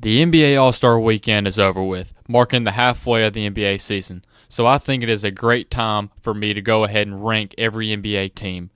The NBA All-Star Weekend is over with, marking the halfway of the NBA season, so I think it is a great time for me to go ahead and rank every NBA team.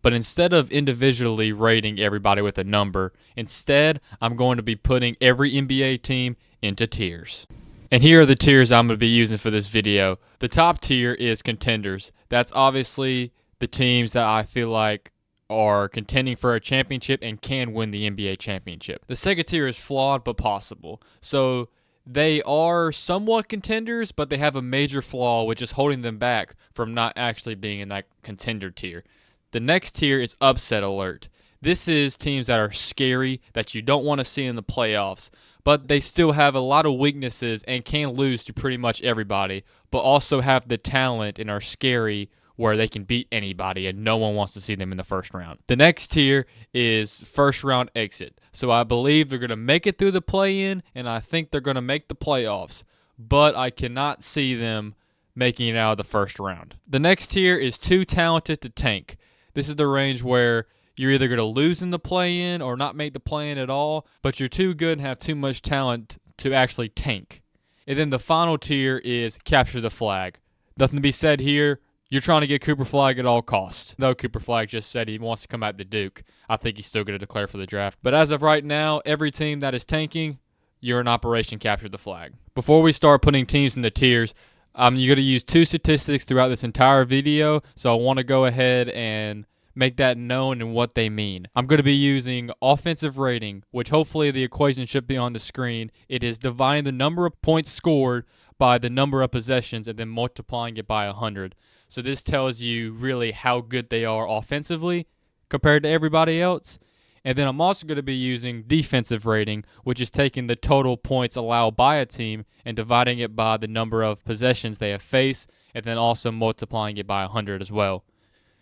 But instead of individually rating everybody with a number, instead I'm going to be putting every NBA team into tiers. And here are the tiers I'm going to be using for this video. The top tier is contenders. That's obviously the teams that I feel like are contending for a championship and can win the NBA championship. The second tier is flawed but possible. So they are somewhat contenders, but they have a major flaw which is holding them back from not actually being in that contender tier. The next tier is upset alert. This is teams that are scary, that you don't want to see in the playoffs, but they still have a lot of weaknesses and can lose to pretty much everybody, but also have the talent and are scary where they can beat anybody and no one wants to see them in the first round. The next tier is first round exit. So I believe they're going to make it through the play-in, and I think they're going to make the playoffs, but I cannot see them making it out of the first round. The next tier is too talented to tank. This is the range where you're either going to lose in the play-in or not make the play-in at all, but you're too good and have too much talent to actually tank. And then the final tier is capture the flag. Nothing to be said here. You're trying to get Cooper Flag at all costs. Though Cooper Flag just said he wants to come out to Duke, I think he's still going to declare for the draft. But as of right now, every team that is tanking, you're in Operation Capture the Flag. Before we start putting teams in the tiers, you're going to use two statistics throughout this entire video, so I want to go ahead and make that known and what they mean. I'm going to be using offensive rating, which hopefully the equation should be on the screen. It is dividing the number of points scored by the number of possessions and then multiplying it by 100. So this tells you really how good they are offensively compared to everybody else. And then I'm also going to be using defensive rating, which is taking the total points allowed by a team and dividing it by the number of possessions they have faced, and then also multiplying it by 100 as well.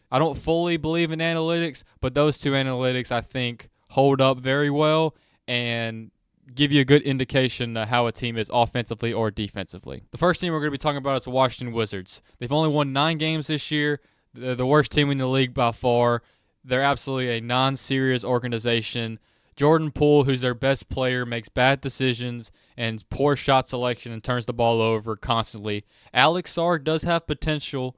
I don't fully believe in analytics, but those two analytics I think hold up very well and give you a good indication of how a team is offensively or defensively. The first team we're going to be talking about is the Washington Wizards. They've only won 9 games this year. They're the worst team in the league by far. They're absolutely a non-serious organization. Jordan Poole, who's their best player, makes bad decisions and poor shot selection and turns the ball over constantly. Alex Sarr does have potential,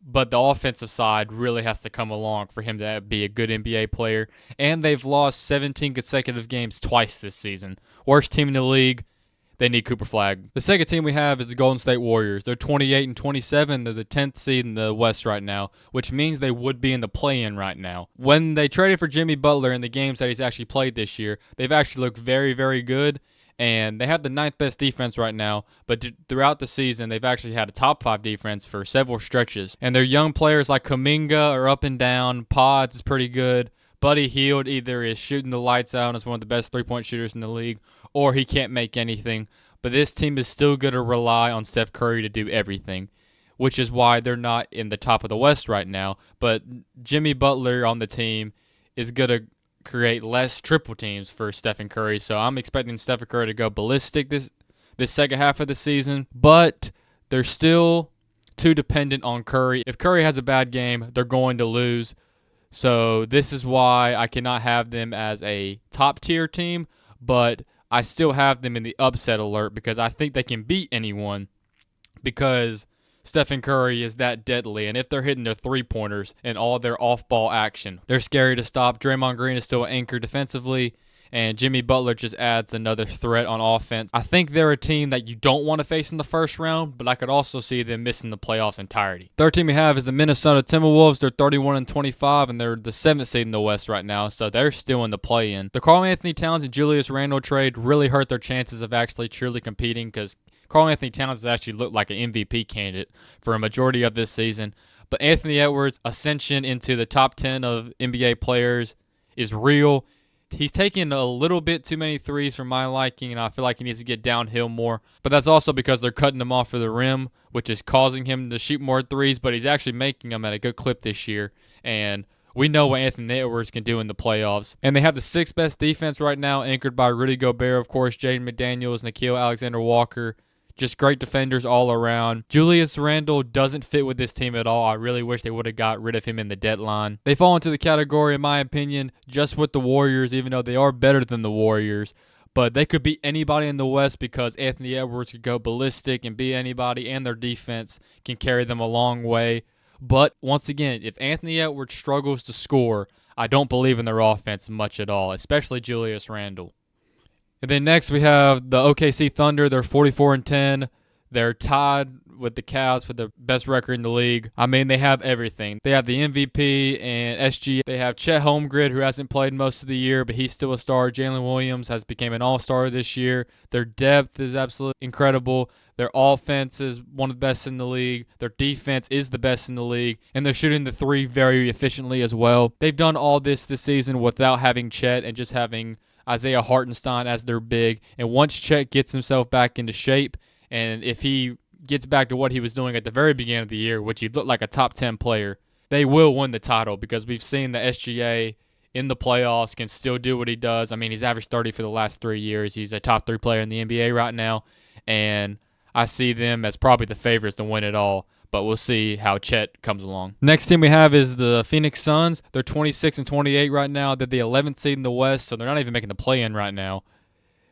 but the offensive side really has to come along for him to be a good NBA player. And they've lost 17 consecutive games twice this season. Worst team in the league. They need Cooper Flag. The second team we have is the Golden State Warriors. They're 28-27. They're the 10th seed in the West right now, which means they would be in the play-in right now. When they traded for Jimmy Butler in the games that he's actually played this year, they've actually looked very, very good. And they have the 9th best defense right now, but throughout the season, they've actually had a top 5 defense for several stretches. And their young players like Kuminga are up and down. Pods is pretty good. Buddy Hield either is shooting the lights out and is one of the best three-point shooters in the league, or he can't make anything. But this team is still going to rely on Steph Curry to do everything, which is why they're not in the top of the West right now. But Jimmy Butler on the team is going to create less triple teams for Stephen Curry. So I'm expecting Stephen Curry to go ballistic this second half of the season, but they're still too dependent on Curry. If Curry has a bad game, they're going to lose. So this is why I cannot have them as a top tier team, but I still have them in the upset alert because I think they can beat anyone because Stephen Curry is that deadly, and if they're hitting their three-pointers and all their off-ball action, they're scary to stop. Draymond Green is still an anchor defensively, and Jimmy Butler just adds another threat on offense. I think they're a team that you don't want to face in the first round, but I could also see them missing the playoffs entirety. Third team we have is the Minnesota Timberwolves. They're 31-25, and they're the 7th seed in the West right now, so they're still in the play-in. The Karl-Anthony Towns and Julius Randle trade really hurt their chances of actually truly competing because Karl-Anthony Towns has actually looked like an MVP candidate for a majority of this season. But Anthony Edwards' ascension into the top 10 of NBA players is real. He's taking a little bit too many threes for my liking, and I feel like he needs to get downhill more. But that's also because they're cutting him off for the rim, which is causing him to shoot more threes, but he's actually making them at a good clip this year. And we know what Anthony Edwards can do in the playoffs. And they have the 6th best defense right now, anchored by Rudy Gobert, of course, Jaden McDaniels, Nickeil Alexander-Walker. Just great defenders all around. Julius Randle doesn't fit with this team at all. I really wish they would have got rid of him in the deadline. They fall into the category, in my opinion, just with the Warriors, even though they are better than the Warriors. But they could beat anybody in the West because Anthony Edwards could go ballistic and beat anybody, and their defense can carry them a long way. But once again, if Anthony Edwards struggles to score, I don't believe in their offense much at all, especially Julius Randle. And then next we have the OKC Thunder. They're 44-10. They're tied with the Cavs for the best record in the league. I mean, they have everything. They have the MVP and SG. They have Chet Holmgren, who hasn't played most of the year, but he's still a star. Jalen Williams has become an all-star this year. Their depth is absolutely incredible. Their offense is one of the best in the league. Their defense is the best in the league. And they're shooting the three very efficiently as well. They've done all this season without having Chet and just having Isaiah Hartenstein as their big. And once Chet gets himself back into shape, and if he gets back to what he was doing at the very beginning of the year, which he looked like a top 10 player, they will win the title because we've seen the SGA in the playoffs can still do what he does. I mean, he's averaged 30 for the last 3 years. He's a top 3 player in the NBA right now, and I see them as probably the favorites to win it all, but we'll see how Chet comes along. Next team we have is the Phoenix Suns. They're 26-28 right now. They're the 11th seed in the West, so they're not even making the play-in right now.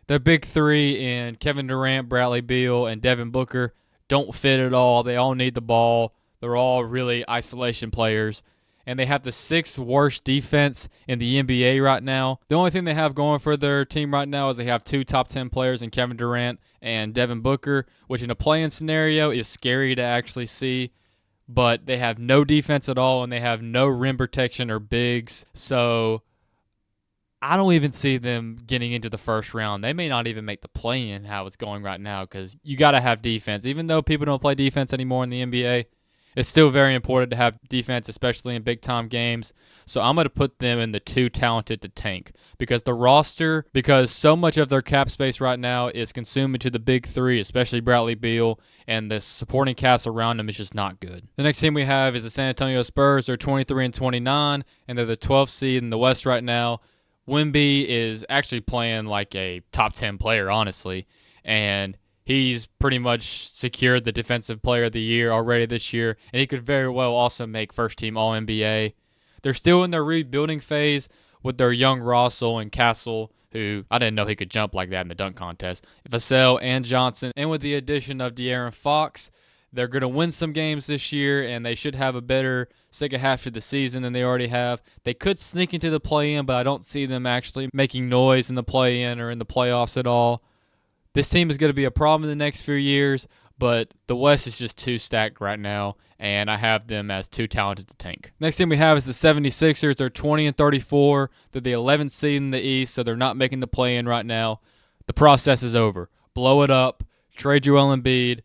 Their big three in Kevin Durant, Bradley Beal, and Devin Booker don't fit at all. They all need the ball. They're all really isolation players. And they have the 6th worst defense in the NBA right now. The only thing they have going for their team right now is they have 2 top 10 players in Kevin Durant and Devin Booker, which in a play-in scenario is scary to actually see. But they have no defense at all, and they have no rim protection or bigs. So I don't even see them getting into the first round. They may not even make the play-in how it's going right now because you got to have defense. Even though people don't play defense anymore in the NBA, it's still very important to have defense, especially in big-time games. So I'm going to put them in the too talented to tank because so much of their cap space right now is consumed into the big three, especially Bradley Beal, and the supporting cast around them is just not good. The next team we have is the San Antonio Spurs. They're 23-29, and they're the 12th seed in the West right now. Wemby is actually playing like a top 10 player, honestly, and he's pretty much secured the Defensive Player of the Year already this year, and he could very well also make first-team All-NBA. They're still in their rebuilding phase with their young Russell and Castle, who I didn't know he could jump like that in the dunk contest, Vassell and Johnson, and with the addition of De'Aaron Fox, they're going to win some games this year, and they should have a better second half of the season than they already have. They could sneak into the play-in, but I don't see them actually making noise in the play-in or in the playoffs at all. This team is going to be a problem in the next few years, but the West is just too stacked right now, and I have them as too talented to tank. Next team we have is the 76ers. They're 20-34. They're the 11th seed in the East, so they're not making the play-in right now. The process is over. Blow it up. Trade Joel Embiid.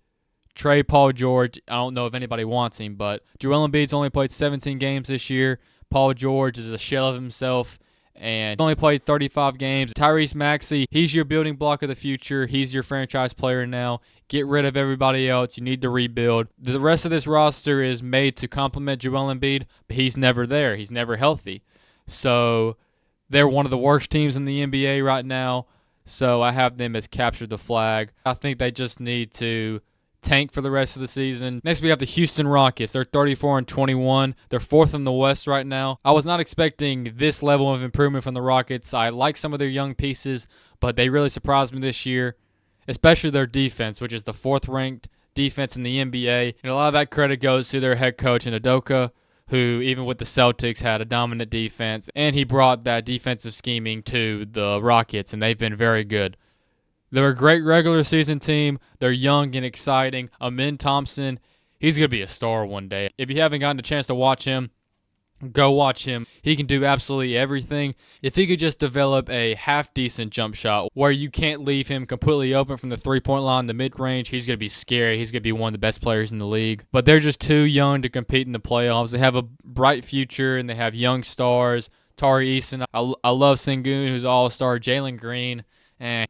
Trade Paul George. I don't know if anybody wants him, but Joel Embiid's only played 17 games this year. Paul George is a shell of himself and only played 35 games. Tyrese Maxey, he's your building block of the future. He's your franchise player now. Get rid of everybody else. You need to rebuild. The rest of this roster is made to complement Joel Embiid, but he's never there. He's never healthy. So they're one of the worst teams in the NBA right now. So I have them as captured the flag. I think they just need to tank for the rest of the season. Next, we have the Houston Rockets. They're 34-21. They're 4th in the West right now. I was not expecting this level of improvement from the Rockets. I like some of their young pieces, but they really surprised me this year, especially their defense, which is the 4th-ranked defense in the NBA. And a lot of that credit goes to their head coach, Udoka, who, even with the Celtics, had a dominant defense, and he brought that defensive scheming to the Rockets, and they've been very good. They're a great regular season team. They're young and exciting. Amin Thompson, he's going to be a star one day. If you haven't gotten a chance to watch him, go watch him. He can do absolutely everything. If he could just develop a half-decent jump shot where you can't leave him completely open from the three-point line, the mid-range, he's going to be scary. He's going to be one of the best players in the league. But they're just too young to compete in the playoffs. They have a bright future, and they have young stars. Tari Eason, I love Sengun, who's all-star. Jalen Green,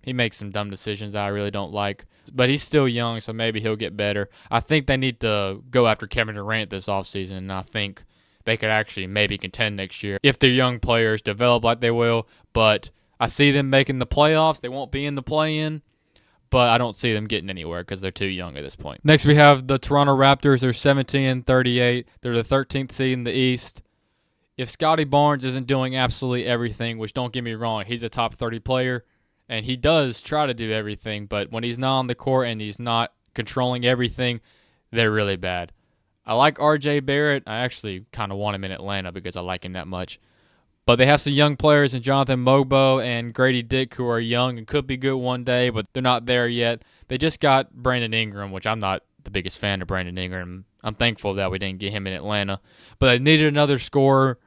he makes some dumb decisions that I really don't like. But he's still young, so maybe he'll get better. I think they need to go after Kevin Durant this offseason, and I think they could actually maybe contend next year if their young players develop like they will. But I see them making the playoffs. They won't be in the play-in, but I don't see them getting anywhere because they're too young at this point. Next, we have the Toronto Raptors. They're 17-38. They're the 13th seed in the East. If Scotty Barnes isn't doing absolutely everything, which don't get me wrong, he's a top 30 player, and he does try to do everything, but when he's not on the court and he's not controlling everything, they're really bad. I like RJ Barrett. I actually kind of want him in Atlanta because I like him that much. But they have some young players in Jonathan Mogbo and Grady Dick who are young and could be good one day, but they're not there yet. They just got Brandon Ingram, which I'm not the biggest fan of Brandon Ingram. I'm thankful that we didn't get him in Atlanta. But they needed another scorer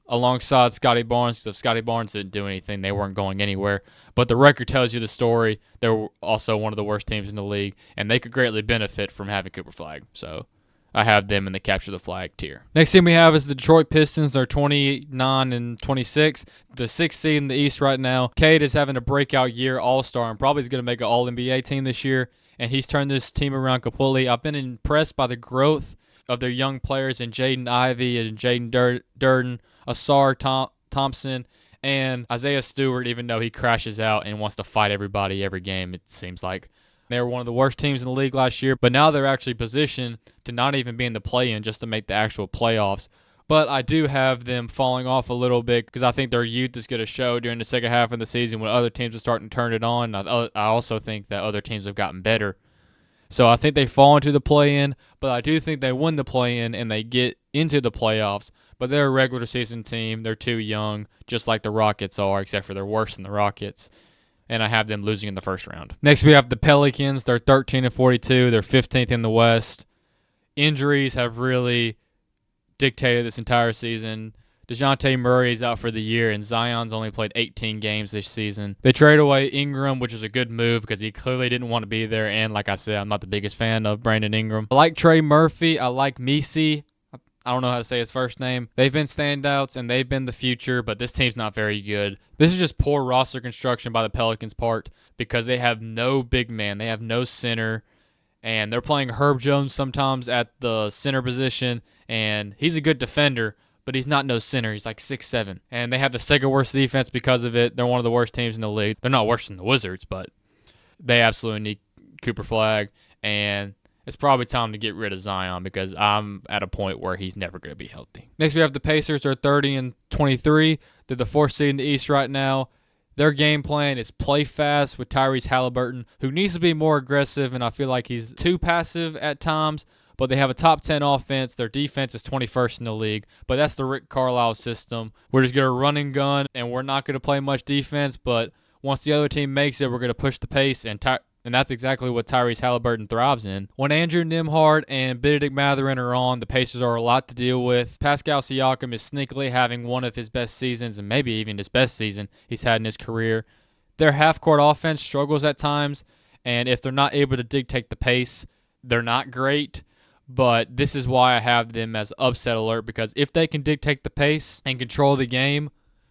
alongside Scotty Barnes, because if Scotty Barnes didn't do anything, they weren't going anywhere. But the record tells you the story. They're also one of the worst teams in the league, and they could greatly benefit from having Cooper Flag. So I have them in the capture the flag tier. Next team we have is the Detroit Pistons. They're 29-26, the 6th seed in the East right now. Cade is having a breakout year, all-star, and probably is going to make an All-NBA team this year, and he's turned this team around completely. I've been impressed by the growth of their young players in Jaden Ivey and Jaden Durden, Asar Thompson, and Isaiah Stewart, even though he crashes out and wants to fight everybody every game, it seems like. They were one of the worst teams in the league last year, but now they're actually positioned to not even be in the play-in, just to make the actual playoffs. But I do have them falling off a little bit because I think their youth is going to show during the second half of the season when other teams are starting to turn it on. I also think that other teams have gotten better. So I think they fall into the play-in, but I do think they win the play-in and they get into the playoffs. But they're a regular season team. They're too young, just like the Rockets are, except for they're worse than the Rockets. And I have them losing in the first round. Next, we have the Pelicans. They're 13-42. They're 15th in the West. Injuries have really dictated this entire season. DeJounte Murray is out for the year, and Zion's only played 18 games this season. They trade away Ingram, which is a good move because he clearly didn't want to be there. And like I said, I'm not the biggest fan of Brandon Ingram. I like Trey Murphy. I like Misi. I don't know how to say his first name. They've been standouts, and they've been the future, but this team's not very good. This is just poor roster construction by the Pelicans' part because they have no big man. They have no center, and they're playing Herb Jones sometimes at the center position, and he's a good defender, but he's not no center. He's like 6'7". And they have the second worst defense because of it. They're one of the worst teams in the league. They're not worse than the Wizards, but they absolutely need Cooper Flag, and it's probably time to get rid of Zion because I'm at a point where he's never going to be healthy. Next, we have the Pacers. They're 30-23. They're the 4th seed in the East right now. Their game plan is play fast with Tyrese Halliburton, who needs to be more aggressive, and I feel like he's too passive at times. But they have a top 10 offense. Their defense is 21st in the league. But that's the Rick Carlisle system. We're just going to run and gun, and we're not going to play much defense. But once the other team makes it, we're going to push the pace, and that's exactly what Tyrese Halliburton thrives in. When Andrew Nembhard and Benedict Mathurin are on, the Pacers are a lot to deal with. Pascal Siakam is sneakily having one of his best seasons, and maybe even his best season he's had in his career. Their half-court offense struggles at times, and if they're not able to dictate the pace, they're not great. But this is why I have them as upset alert, because if they can dictate the pace and control the game,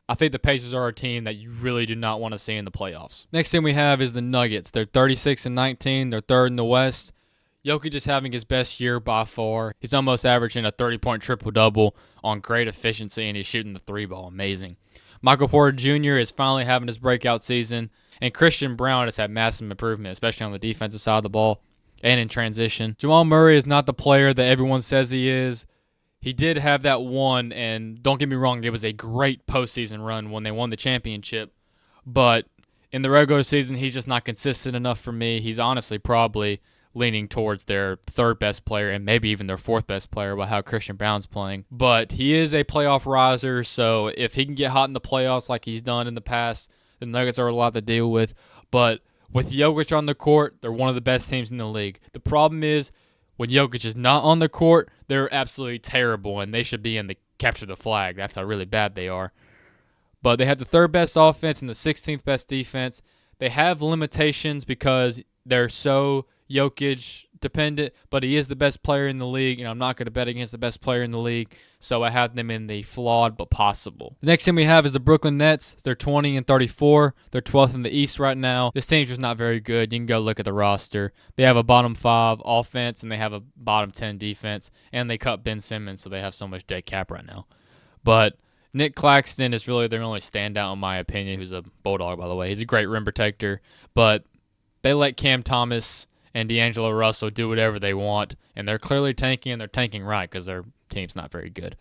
I think the Pacers are a team that you really do not want to see in the playoffs. Next thing we have is the Nuggets. They're 36-19. They're 3rd in the West. Jokic is having his best year by far. He's almost averaging a 30-point triple-double on great efficiency, and he's shooting the 3-ball. Amazing. Michael Porter Jr. is finally having his breakout season, and Christian Braun has had massive improvement, especially on the defensive side of the ball and in transition. Jamal Murray is not the player that everyone says he is. He did have that one, and don't get me wrong, it was a great postseason run when they won the championship. But in the regular season, he's just not consistent enough for me. He's honestly probably leaning towards their 3rd best player and maybe even their 4th best player by how Christian Braun's playing. But he is a playoff riser, so if he can get hot in the playoffs like he's done in the past, the Nuggets are a lot to deal with. But with Jokic on the court, they're one of the best teams in the league. The problem is, when Jokic is not on the court, they're absolutely terrible, and they should be in the capture the flag. That's how really bad they are. But they have the 3rd best offense and the 16th best defense. They have limitations because they're so Jokic dependent, but he is the best player in the league, and I'm not going to bet against the best player in the league, so I have them in the flawed but possible. The next team we have is the Brooklyn Nets. They're 20-34. They're 12th in the East right now. This team's just not very good. You can go look at the roster. They have a bottom 5 offense, and they have a bottom 10 defense, and they cut Ben Simmons, so they have so much dead cap right now. But Nick Claxton is really their only standout, in my opinion, who's a Bulldog, by the way. He's a great rim protector, but they let Cam Thomas and D'Angelo Russell do whatever they want, and they're clearly tanking, and they're tanking right because their team's not very good.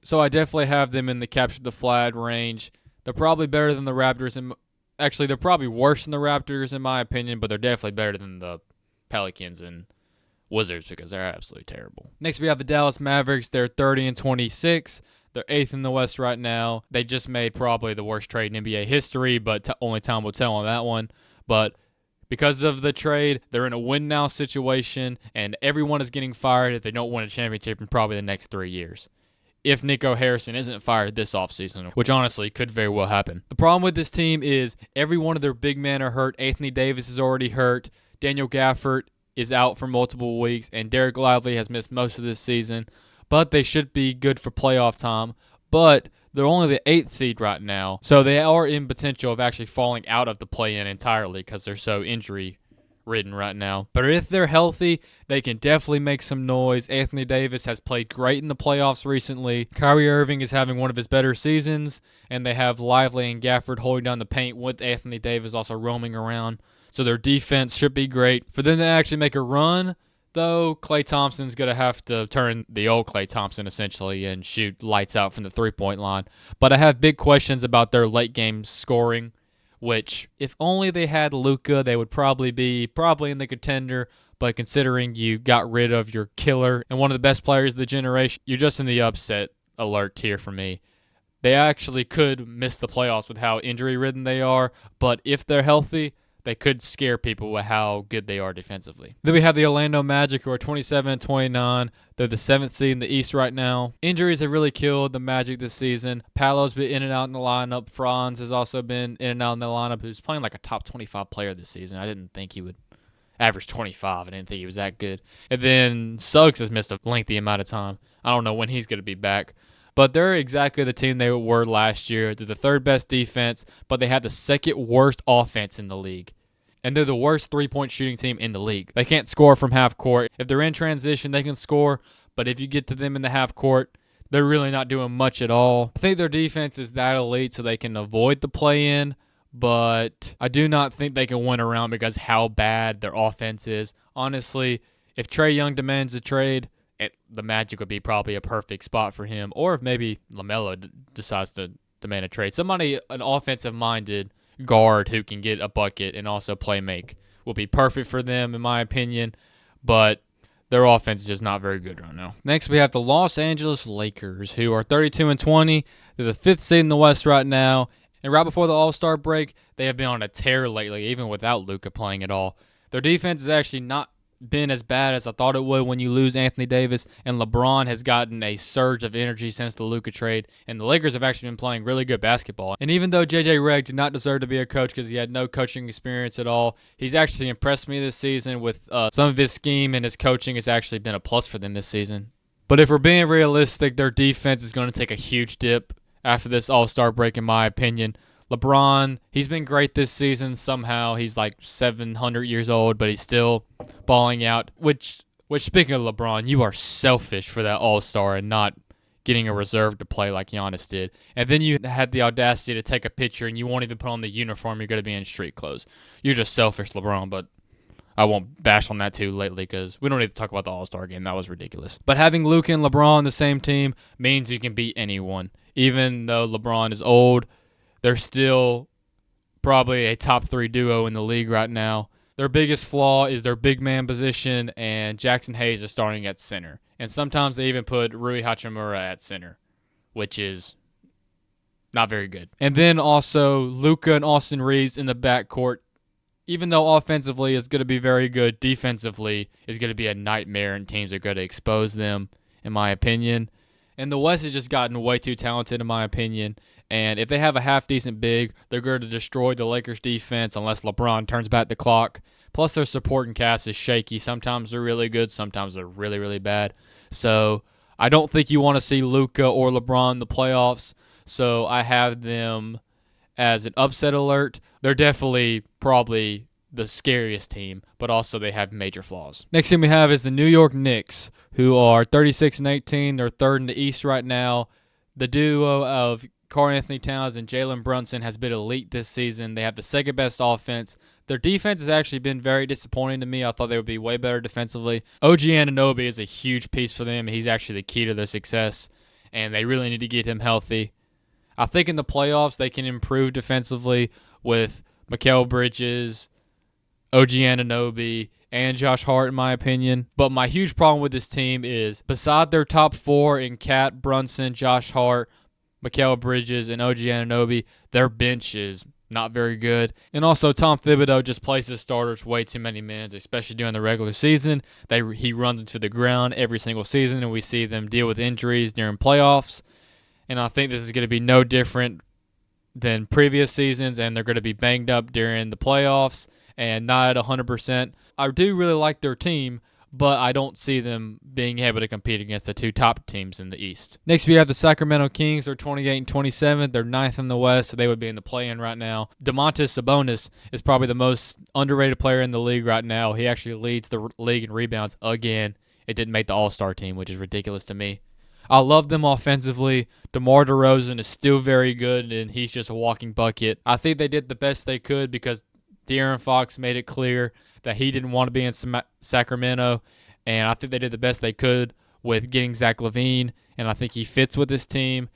So I definitely have them in the capture the flag range. They're probably better than the Raptors Actually, they're probably worse than the Raptors in my opinion, but they're definitely better than the Pelicans and Wizards because they're absolutely terrible. Next, we have the Dallas Mavericks. They're 30-26. They're 8th in the West right now. They just made probably the worst trade in NBA history, but only time will tell on that one. But because of the trade, they're in a win-now situation, and everyone is getting fired if they don't win a championship in probably the next 3 years. If Nico Harrison isn't fired this offseason, which honestly could very well happen. The problem with this team is every one of their big men are hurt. Anthony Davis is already hurt. Daniel Gafford is out for multiple weeks, and Derek Lively has missed most of this season. But they should be good for playoff time. But they're only the 8th seed right now, so they are in potential of actually falling out of the play-in entirely because they're so injury-ridden right now. But if they're healthy, they can definitely make some noise. Anthony Davis has played great in the playoffs recently. Kyrie Irving is having one of his better seasons, and they have Lively and Gafford holding down the paint with Anthony Davis also roaming around. So their defense should be great. For them to actually make a run, though, Klay Thompson's going to have to turn the old Klay Thompson essentially and shoot lights out from the three-point line. But I have big questions about their late-game scoring, which if only they had Luka, they would probably be in the contender. But considering you got rid of your killer and one of the best players of the generation, you're just in the upset alert tier for me. They actually could miss the playoffs with how injury-ridden they are, but if they're healthy, they could scare people with how good they are defensively. Then we have the Orlando Magic, who are 27-29. They're the 7th seed in the East right now. Injuries have really killed the Magic this season. Paolo's been in and out in the lineup. Franz has also been in and out in the lineup, who's playing like a top 25 player this season. I didn't think he would average 25. I didn't think he was that good. And then Suggs has missed a lengthy amount of time. I don't know when he's going to be back. But they're exactly the team they were last year. They're the 3rd best defense, but they have the 2nd worst offense in the league. And they're the worst three-point shooting team in the league. They can't score from half court. If they're in transition, they can score. But if you get to them in the half court, they're really not doing much at all. I think their defense is that elite so they can avoid the play-in. But I do not think they can win around because how bad their offense is. Honestly, if Trae Young demands a trade, the Magic would be probably a perfect spot for him. Or if maybe LaMelo decides to demand a trade. Somebody, an offensive-minded guard who can get a bucket and also play make will be perfect for them, in my opinion. But their offense is just not very good right now. Next, we have the Los Angeles Lakers, who are 32-20. They're the 5th seed in the West right now. And right before the All-Star break, they have been on a tear lately, even without Luka playing at all. Their defense has actually not been as bad as I thought it would when you lose Anthony Davis, and LeBron has gotten a surge of energy since the Luka trade, and the Lakers have actually been playing really good basketball. And even though J.J. Redick did not deserve to be a coach because he had no coaching experience at all, he's actually impressed me this season with some of his scheme, and his coaching has actually been a plus for them this season. But if we're being realistic, their defense is going to take a huge dip after this All-Star break, in my opinion. LeBron, he's been great this season somehow. He's like 700 years old, but he's still balling out. Which speaking of LeBron, you are selfish for that All-Star and not getting a reserve to play like Giannis did. And then you had the audacity to take a picture and you won't even put on the uniform. You're going to be in street clothes. You're just selfish, LeBron, but I won't bash on that too lately because we don't need to talk about the All-Star game. That was ridiculous. But having Luka and LeBron on the same team means you can beat anyone. Even though LeBron is old, they're still probably a top 3 duo in the league right now. Their biggest flaw is their big man position, and Jackson Hayes is starting at center. And sometimes they even put Rui Hachimura at center, which is not very good. And then also Luka and Austin Reeves in the backcourt. Even though offensively it's going to be very good, defensively is going to be a nightmare, and teams are going to expose them, in my opinion. And the West has just gotten way too talented, in my opinion. And if they have a half-decent big, they're going to destroy the Lakers' defense unless LeBron turns back the clock. Plus, their supporting cast is shaky. Sometimes they're really good. Sometimes they're really, really bad. So I don't think you want to see Luka or LeBron in the playoffs. So I have them as an upset alert. They're definitely probably the scariest team, but also they have major flaws. Next team we have is the New York Knicks, who are 36-18. They're 3rd in the East right now. The duo of Karl-Anthony Towns and Jalen Brunson has been elite this season. They have the 2nd best offense. Their defense has actually been very disappointing to me. I thought they would be way better defensively. OG Anunoby is a huge piece for them. He's actually the key to their success, and they really need to get him healthy. I think in the playoffs they can improve defensively with Mikal Bridges, OG Anunoby, and Josh Hart, in my opinion. But my huge problem with this team is, beside their top four in Cat, Brunson, Josh Hart, Mikal Bridges, and OG Anunoby, their bench is not very good. And also, Tom Thibodeau just plays his starters way too many minutes, especially during the regular season. He runs into the ground every single season, and we see them deal with injuries during playoffs. And I think this is going to be no different than previous seasons, and they're going to be banged up during the playoffs and not at 100%. I do really like their team, but I don't see them being able to compete against the two top teams in the East. Next, we have the Sacramento Kings. They're 28 and 27. They're 9th in the West, so they would be in the play-in right now. Domantas Sabonis is probably the most underrated player in the league right now. He actually leads the league in rebounds again. It didn't make the All-Star team, which is ridiculous to me. I love them offensively. DeMar DeRozan is still very good, and he's just a walking bucket. I think they did the best they could because De'Aaron Fox made it clear that he didn't want to be in Sacramento, and I think they did the best they could with getting Zach LaVine, and I think he fits with this team.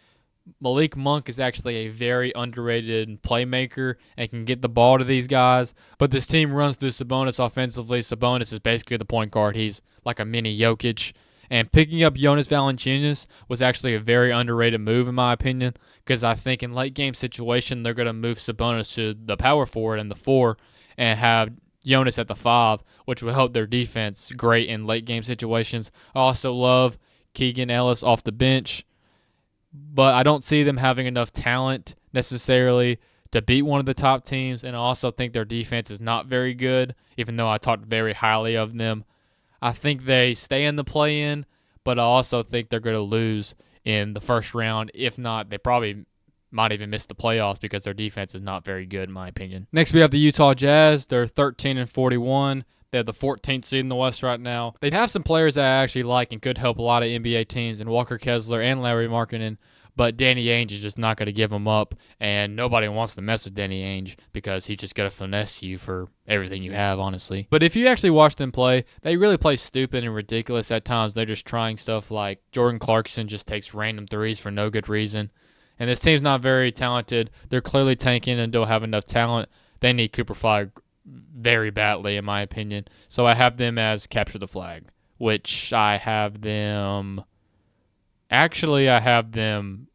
Malik Monk is actually a very underrated playmaker and can get the ball to these guys, but this team runs through Sabonis offensively. Sabonis is basically the point guard. He's like a mini Jokic. And picking up Jonas Valanciunas was actually a very underrated move, in my opinion, because I think in late-game situation, they're going to move Sabonis to the power forward and the 4 and have Jonas at the 5, which will help their defense great in late-game situations. I also love Keegan Ellis off the bench, but I don't see them having enough talent necessarily to beat one of the top teams, and I also think their defense is not very good, even though I talked very highly of them. I think they stay in the play-in, but I also think they're going to lose in the first round. If not, they probably might even miss the playoffs because their defense is not very good, in my opinion. Next, we have the Utah Jazz. They're 13 and 41. They're the 14th seed in the West right now. They have some players that I actually like and could help a lot of NBA teams, and Walker Kessler and Larry Markkinen. But Danny Ainge is just not going to give them up, and nobody wants to mess with Danny Ainge because he's just going to finesse you for everything you have, honestly. But if you actually watch them play, they really play stupid and ridiculous at times. They're just trying stuff like Jordan Clarkson just takes random threes for no good reason. And this team's not very talented. They're clearly tanking and don't have enough talent. They need Cooper Flag very badly, in my opinion. So I have them as capture the flag, which I have them... Actually, I have them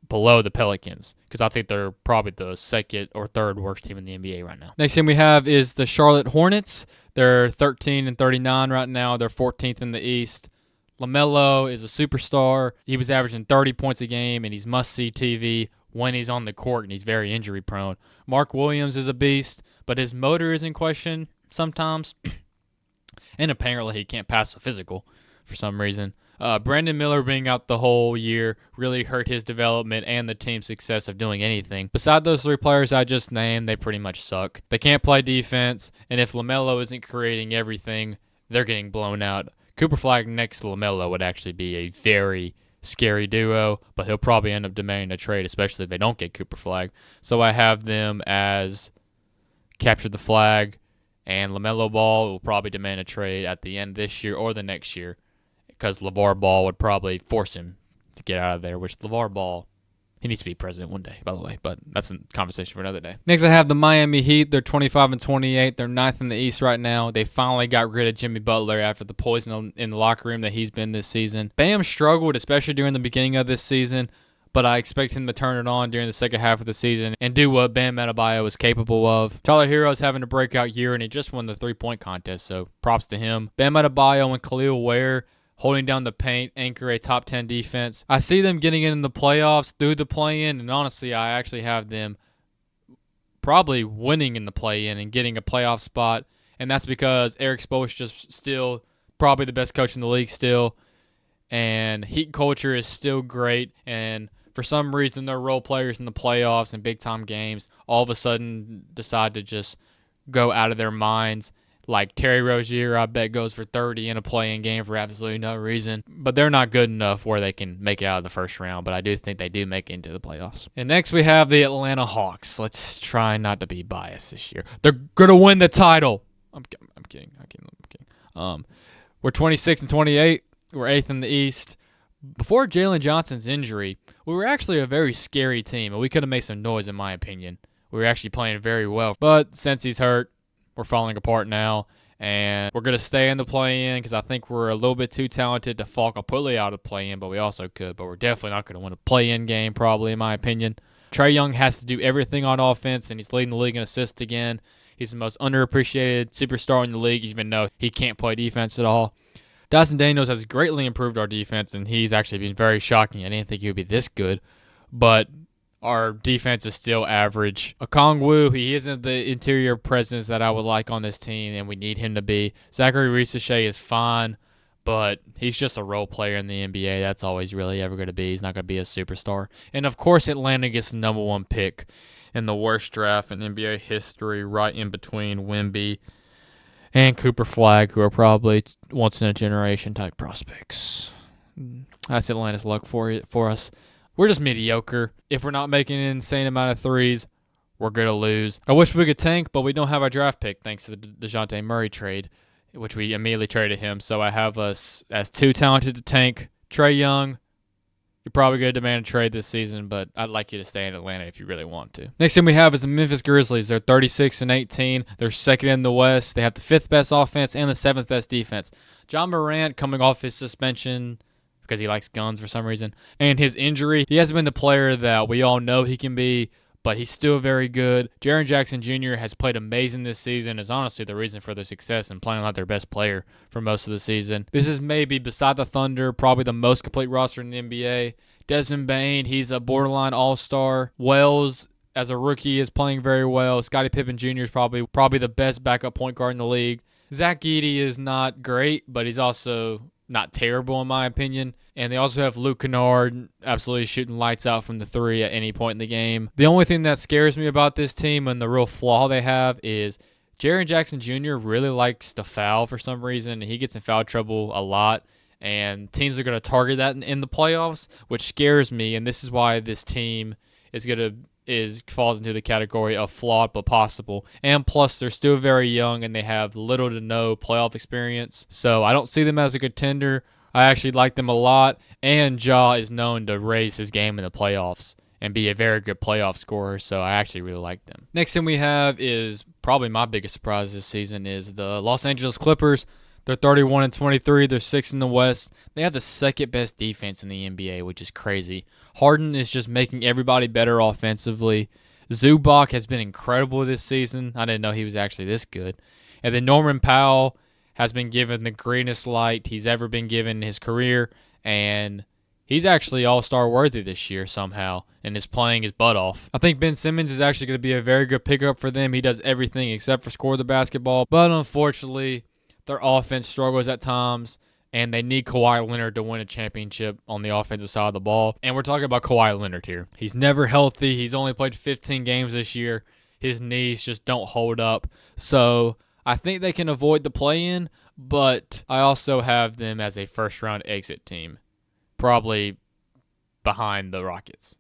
below the Pelicans because I think they're probably the second or third worst team in the NBA right now. Next thing we have is the Charlotte Hornets. They're 13 and 39 right now. They're 14th in the East. LaMelo is a superstar. He was averaging 30 points a game, and he's must-see TV when he's on the court, and he's very injury-prone. Mark Williams is a beast, but his motor is in question sometimes, and apparently he can't pass a physical for some reason. Brandon Miller being out the whole year really hurt his development and the team's success of doing anything. Beside those three players I just named, they pretty much suck. They can't play defense, and if LaMelo isn't creating everything, they're getting blown out. Cooper Flag next to LaMelo would actually be a very scary duo, but he'll probably end up demanding a trade, especially if they don't get Cooper Flag. So I have them as capture the flag, and LaMelo Ball will probably demand a trade at the end of this year or the next year, because LeVar Ball would probably force him to get out of there, which LeVar Ball, he needs to be president one day, by the way, but that's a conversation for another day. Next, I have the Miami Heat. They're 25 and 28. They're 9th in the East right now. They finally got rid of Jimmy Butler after the poison in the locker room that he's been this season. Bam struggled, especially during the beginning of this season, but I expect him to turn it on during the second half of the season and do what Bam Adebayo is capable of. Tyler Hero's having a breakout year, and he just won the three-point contest, so props to him. Bam Adebayo and Khalil Ware holding down the paint, anchor a top 10 defense. I see them getting in the playoffs through the play-in, and honestly, I actually have them probably winning in the play-in and getting a playoff spot, and that's because Eric Spoelstra is just still probably the best coach in the league still, and Heat culture is still great, and for some reason their role players in the playoffs and big-time games all of a sudden decide to just go out of their minds. Like Terry Rozier, I bet, goes for 30 in a play-in game for absolutely no reason. But they're not good enough where they can make it out of the first round. But I do think they do make it into the playoffs. And next we have the Atlanta Hawks. Let's try not to be biased this year. They're going to win the title. I'm kidding. We're 26 and 28. We're 8th in the East. Before Jalen Johnson's injury, we were actually a very scary team. And we could have made some noise, in my opinion. We were actually playing very well. But since he's hurt, we're falling apart now. And we're going to stay in the play-in because I think we're a little bit too talented to fall completely out of play-in, but we also could. But we're definitely not going to win a play-in game, probably, in my opinion. Trae Young has to do everything on offense, and he's leading the league in assists again. He's the most underappreciated superstar in the league, even though he can't play defense at all. Dyson Daniels has greatly improved our defense, and he's actually been very shocking. I didn't think he would be this good, but our defense is still average. Okongwu, he isn't the interior presence that I would like on this team, and we need him to be. Zachary Ricochet is fine, but he's just a role player in the NBA. That's all he's really ever going to be. He's not going to be a superstar. And, of course, Atlanta gets the number one pick in the worst draft in NBA history, right in between Wemby and Cooper Flagg, who are probably once-in-a-generation type prospects. That's Atlanta's luck for us. We're just mediocre. If we're not making an insane amount of threes, we're going to lose. I wish we could tank, but we don't have our draft pick thanks to the DeJounte Murray trade, which we immediately traded him. So I have us as too talented to tank. Trae Young, you're probably going to demand a trade this season, but I'd like you to stay in Atlanta if you really want to. Next thing we have is the Memphis Grizzlies. They're 36-18. They're second in the West. They have the 5th best offense and the 7th best defense. John Morant coming off his suspension because he likes guns for some reason, and his injury, he hasn't been the player that we all know he can be, but he's still very good. Jaren Jackson Jr. has played amazing this season, is honestly the reason for their success and playing like their best player for most of the season. This is maybe, beside the Thunder, probably the most complete roster in the NBA. Desmond Bane, he's a borderline all-star. Wells, as a rookie, is playing very well. Scottie Pippen Jr. is probably the best backup point guard in the league. Zach Edey is not great, but he's also not terrible in my opinion. And they also have Luke Kennard absolutely shooting lights out from the three at any point in the game. The only thing that scares me about this team and the real flaw they have is Jaren Jackson Jr. really likes to foul for some reason. He gets in foul trouble a lot, and teams are going to target that in the playoffs, which scares me. And this is why this team falls into the category of flawed but possible. And plus, they're still very young and they have little to no playoff experience. So I don't see them as a contender. I actually like them a lot. And Ja is known to raise his game in the playoffs and be a very good playoff scorer. So I actually really like them. Next thing we have is probably my biggest surprise this season is the Los Angeles Clippers. They're 31-23. They're 6th in the West. They have the 2nd best defense in the NBA, which is crazy. Harden is just making everybody better offensively. Zubac has been incredible this season. I didn't know he was actually this good. And then Norman Powell has been given the greenest light he's ever been given in his career, and he's actually all-star worthy this year somehow and is playing his butt off. I think Ben Simmons is actually going to be a very good pickup for them. He does everything except for score the basketball, but unfortunately, their offense struggles at times, and they need Kawhi Leonard to win a championship on the offensive side of the ball. And we're talking about Kawhi Leonard here. He's never healthy. He's only played 15 games this year. His knees just don't hold up. So I think they can avoid the play-in, but I also have them as a first-round exit team, probably behind the Rockets.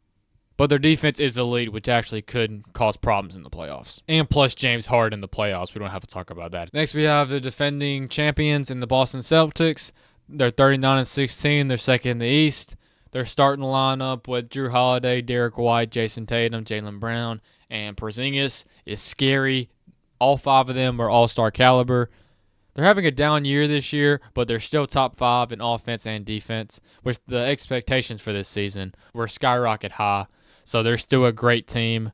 But their defense is elite, which actually could cause problems in the playoffs. And plus James Harden in the playoffs. We don't have to talk about that. Next, we have the defending champions in the Boston Celtics. They're 39-16. They're 2nd in the East. They're starting the lineup with Drew Holiday, Derek White, Jason Tatum, Jaylen Brown, and Porzingis is scary. All 5 of them are all-star caliber. They're having a down year this year, but they're still top 5 in offense and defense, which the expectations for this season were skyrocket high. So they're still a great team.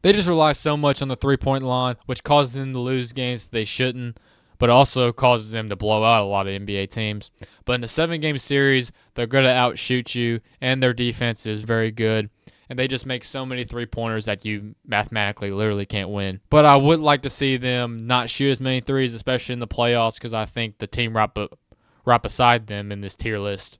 They just rely so much on the three-point line, which causes them to lose games they shouldn't, but also causes them to blow out a lot of NBA teams. But in a 7-game series, they're going to outshoot you, and their defense is very good. And they just make so many three-pointers that you mathematically literally can't win. But I would like to see them not shoot as many threes, especially in the playoffs, because I think the team right beside them in this tier list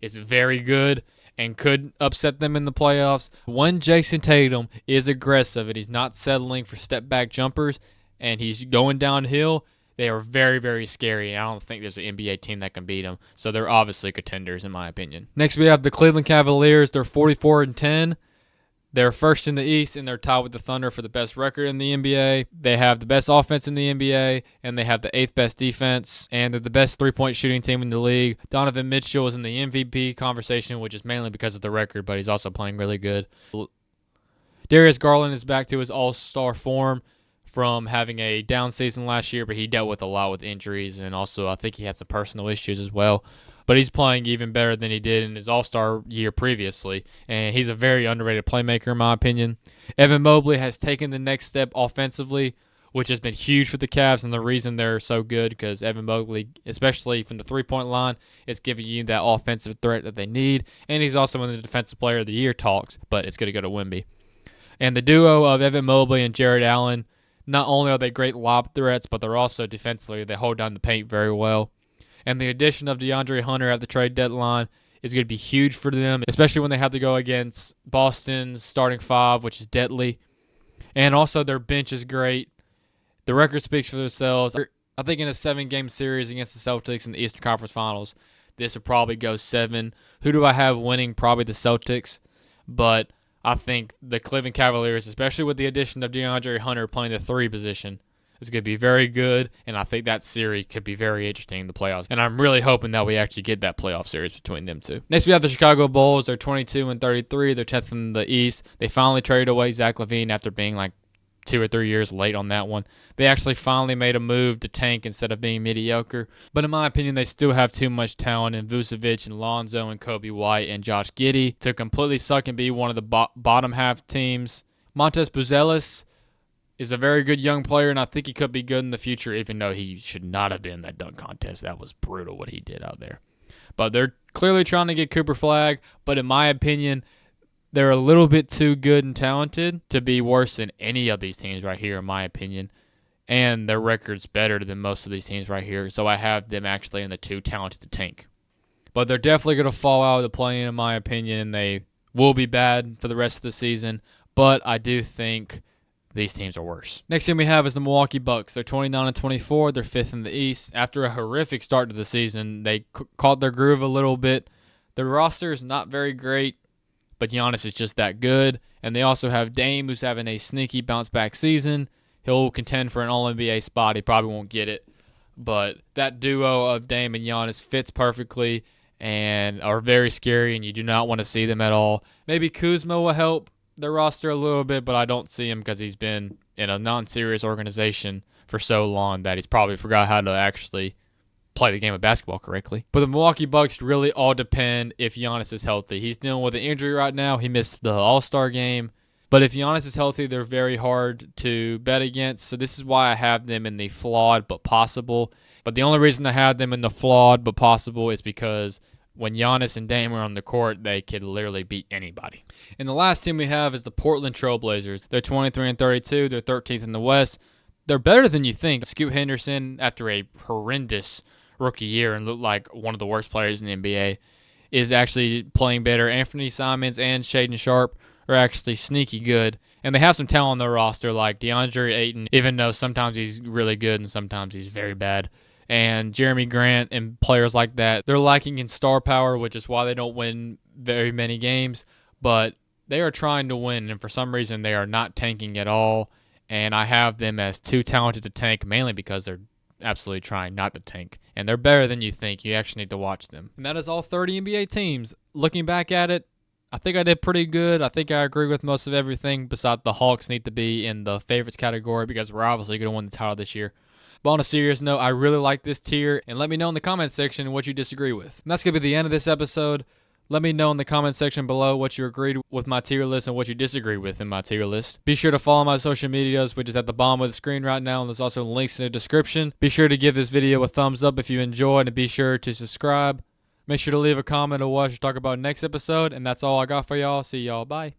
is very good and could upset them in the playoffs. When Jason Tatum is aggressive and he's not settling for step-back jumpers and he's going downhill, they are very, very scary, and I don't think there's an NBA team that can beat them. So they're obviously contenders, in my opinion. Next, we have the Cleveland Cavaliers. They're 44-10. They're 1st in the East, and they're tied with the Thunder for the best record in the NBA. They have the best offense in the NBA, and they have the 8th best defense, and they're the best three-point shooting team in the league. Donovan Mitchell is in the MVP conversation, which is mainly because of the record, but he's also playing really good. Darius Garland is back to his all-star form from having a down season last year, but he dealt with a lot with injuries, and also I think he had some personal issues as well. But he's playing even better than he did in his all-star year previously, and he's a very underrated playmaker in my opinion. Evan Mobley has taken the next step offensively, which has been huge for the Cavs, and the reason they're so good because Evan Mobley, especially from the three-point line, is giving you that offensive threat that they need, and he's also in the Defensive Player of the Year talks, but it's going to go to Wemby. And the duo of Evan Mobley and Jared Allen, not only are they great lob threats, but they're also defensively, they hold down the paint very well. And the addition of DeAndre Hunter at the trade deadline is going to be huge for them, especially when they have to go against Boston's starting five, which is deadly. And also their bench is great. The record speaks for themselves. I think in a 7-game series against the Celtics in the Eastern Conference Finals, this would probably go 7. Who do I have winning? Probably the Celtics. But I think the Cleveland Cavaliers, especially with the addition of DeAndre Hunter playing the 3 position, is going to be very good, and I think that series could be very interesting in the playoffs. And I'm really hoping that we actually get that playoff series between them two. Next, we have the Chicago Bulls. They're 22-33. They're 10th in the East. They finally traded away Zach LaVine after being like 2 or 3 years late on that one. They actually finally made a move to tank instead of being mediocre. But in my opinion, they still have too much talent in Vucevic and Lonzo and Kobe White and Josh Giddey to completely suck and be one of the bottom half teams. Montez Buzelis is a very good young player, and I think he could be good in the future, even though he should not have been in that dunk contest. That was brutal what he did out there. But they're clearly trying to get Cooper Flagg, but in my opinion, they're a little bit too good and talented to be worse than any of these teams right here, in my opinion. And their record's better than most of these teams right here, so I have them actually in the too talented to tank. But they're definitely going to fall out of the play-in, in my opinion, and they will be bad for the rest of the season. But I do think these teams are worse. Next team we have is the Milwaukee Bucks. They're 29-24. They're 5th in the East. After a horrific start to the season, they caught their groove a little bit. Their roster is not very great, but Giannis is just that good. And they also have Dame, who's having a sneaky bounce-back season. He'll contend for an All-NBA spot. He probably won't get it. But that duo of Dame and Giannis fits perfectly and are very scary, and you do not want to see them at all. Maybe Kuzma will help their roster a little bit, but I don't see him because he's been in a non-serious organization for so long that he's probably forgot how to actually play the game of basketball correctly. But the Milwaukee Bucks really all depend if Giannis is healthy. He's dealing with an injury right now. He missed the All-Star game. But if Giannis is healthy, they're very hard to bet against. So this is why I have them in the flawed but possible. But the only reason I have them in the flawed but possible is because when Giannis and Dame are on the court, they could literally beat anybody. And the last team we have is the Portland TrailBlazers. They're 23-32. They're 13th in the West. They're better than you think. Scoot Henderson, after a horrendous rookie year and looked like one of the worst players in the NBA, is actually playing better. Anthony Simons and Shaedon Sharpe are actually sneaky good. And they have some talent on their roster like DeAndre Ayton, even though sometimes he's really good and sometimes he's very bad. And Jeremy Grant and players like that. They're lacking in star power, which is why they don't win very many games. But they are trying to win, and for some reason they are not tanking at all. And I have them as too talented to tank, mainly because they're absolutely trying not to tank. And they're better than you think. You actually need to watch them. And that is all 30 NBA teams. Looking back at it, I think I did pretty good. I think I agree with most of everything, besides the Hawks need to be in the favorites category because we're obviously going to win the title this year. But on a serious note, I really like this tier, and let me know in the comment section what you disagree with. And that's going to be the end of this episode. Let me know in the comment section below what you agreed with my tier list and what you disagree with in my tier list. Be sure to follow my social medias, which is at the bottom of the screen right now, and there's also links in the description. Be sure to give this video a thumbs up if you enjoyed, and be sure to subscribe. Make sure to leave a comment on what I should talk about next episode, and that's all I got for y'all. See y'all. Bye.